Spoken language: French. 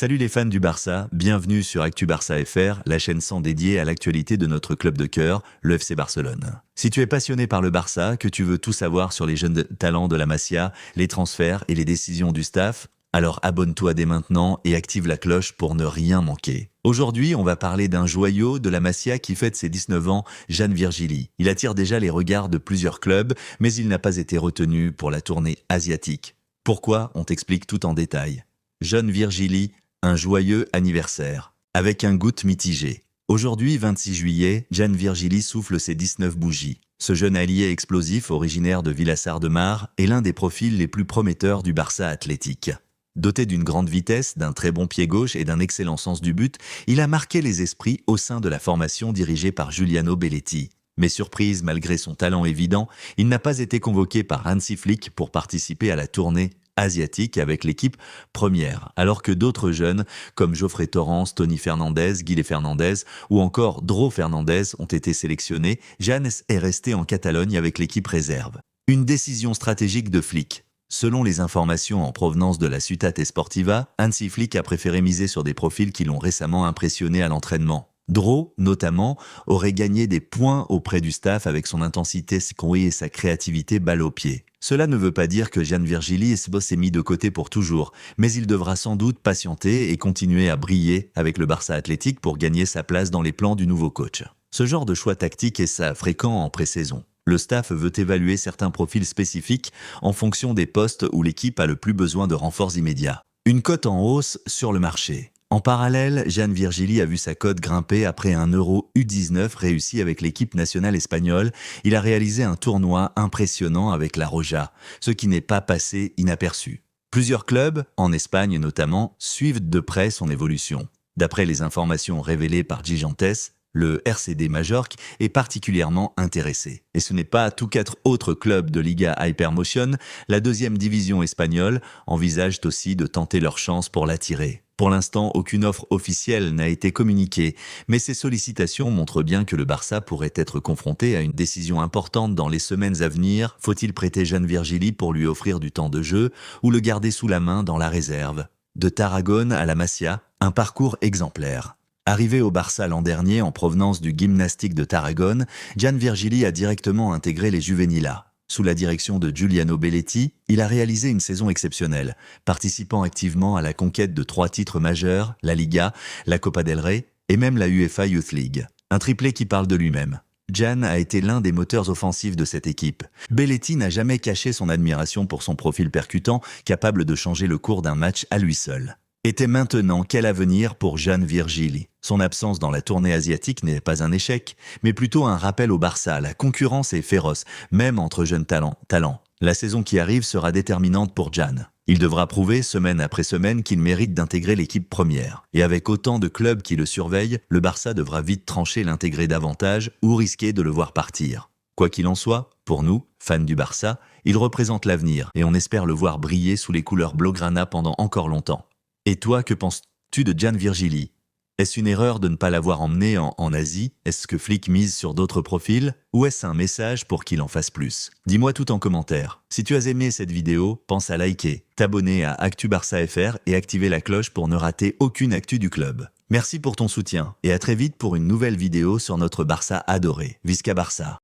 Salut les fans du Barça, bienvenue sur Actu Barça FR, la chaîne sans dédiée à l'actualité de notre club de cœur, le FC Barcelone. Si tu es passionné par le Barça, que tu veux tout savoir sur les jeunes talents de la Masia, les transferts et les décisions du staff, alors abonne-toi dès maintenant et active la cloche pour ne rien manquer. Aujourd'hui, on va parler d'un joyau de la Masia qui fête ses 19 ans, Jan Virgili. Il attire déjà les regards de plusieurs clubs, mais il n'a pas été retenu pour la tournée asiatique. Pourquoi? On t'explique tout en détail. Jan Virgili, un joyeux anniversaire, avec un goût mitigé. Aujourd'hui, 26 juillet, Jan Virgili souffle ses 19 bougies. Ce jeune allié explosif, originaire de Vilassar de Mar, est l'un des profils les plus prometteurs du Barça athlétique. Doté d'une grande vitesse, d'un très bon pied gauche et d'un excellent sens du but, il a marqué les esprits au sein de la formation dirigée par Giuliano Belletti. Mais surprise, malgré son talent évident, il n'a pas été convoqué par Hansi Flick pour participer à la tournée asiatique avec l'équipe première, alors que d'autres jeunes, comme Geoffrey Torrens, Tony Fernandez, Guille Fernandez ou encore Dro Fernandez ont été sélectionnés, Jan est resté en Catalogne avec l'équipe réserve. Une décision stratégique de Flick. Selon les informations en provenance de la Ciutat Esportiva, Hansi Flick a préféré miser sur des profils qui l'ont récemment impressionné à l'entraînement. Dro, notamment, aurait gagné des points auprès du staff avec son intensité et sa créativité balle au pied. Cela ne veut pas dire que Jan Virgili s'est mis de côté pour toujours, mais il devra sans doute patienter et continuer à briller avec le Barça athlétique pour gagner sa place dans les plans du nouveau coach. Ce genre de choix tactique est ça fréquent en pré-saison. Le staff veut évaluer certains profils spécifiques en fonction des postes où l'équipe a le plus besoin de renforts immédiats. Une cote en hausse sur le marché. En parallèle, Jan Virgili a vu sa cote grimper après un Euro U19 réussi avec l'équipe nationale espagnole. Il a réalisé un tournoi impressionnant avec la Roja, ce qui n'est pas passé inaperçu. Plusieurs clubs, en Espagne notamment, suivent de près son évolution. D'après les informations révélées par Gigantes, le RCD Majorque est particulièrement intéressé. Et ce n'est pas tous 4 autres clubs de Liga Hypermotion, la deuxième division espagnole, envisagent aussi de tenter leur chance pour l'attirer. Pour l'instant, aucune offre officielle n'a été communiquée, mais ces sollicitations montrent bien que le Barça pourrait être confronté à une décision importante dans les semaines à venir. Faut-il prêter Jan Virgili pour lui offrir du temps de jeu ou le garder sous la main dans la réserve? De Tarragone à la Masia, un parcours exemplaire. Arrivé au Barça l'an dernier en provenance du Gimnàstic de Tarragone, Jan Virgili a directement intégré les Juvenila. Sous la direction de Giuliano Belletti, il a réalisé une saison exceptionnelle, participant activement à la conquête de 3 titres majeurs, la Liga, la Copa del Rey et même la UEFA Youth League. Un triplé qui parle de lui-même. Jan a été l'un des moteurs offensifs de cette équipe. Belletti n'a jamais caché son admiration pour son profil percutant, capable de changer le cours d'un match à lui seul. Était maintenant quel avenir pour Jan Virgili? Son absence dans la tournée asiatique n'est pas un échec, mais plutôt un rappel au Barça. La concurrence est féroce, même entre jeunes talents. La saison qui arrive sera déterminante pour Jan. Il devra prouver, semaine après semaine, qu'il mérite d'intégrer l'équipe première. Et avec autant de clubs qui le surveillent, le Barça devra vite trancher l'intégrer davantage ou risquer de le voir partir. Quoi qu'il en soit, pour nous, fans du Barça, il représente l'avenir et on espère le voir briller sous les couleurs blaugrana pendant encore longtemps. Et toi, que penses-tu de Jan Virgili? Est-ce une erreur de ne pas l'avoir emmené en Asie? Est-ce que Flick mise sur d'autres profils? Ou est-ce un message pour qu'il en fasse plus? Dis-moi tout en commentaire. Si tu as aimé cette vidéo, pense à liker, t'abonner à Actu Barça FR et activer la cloche pour ne rater aucune actu du club. Merci pour ton soutien et à très vite pour une nouvelle vidéo sur notre Barça adoré. Visca Barça!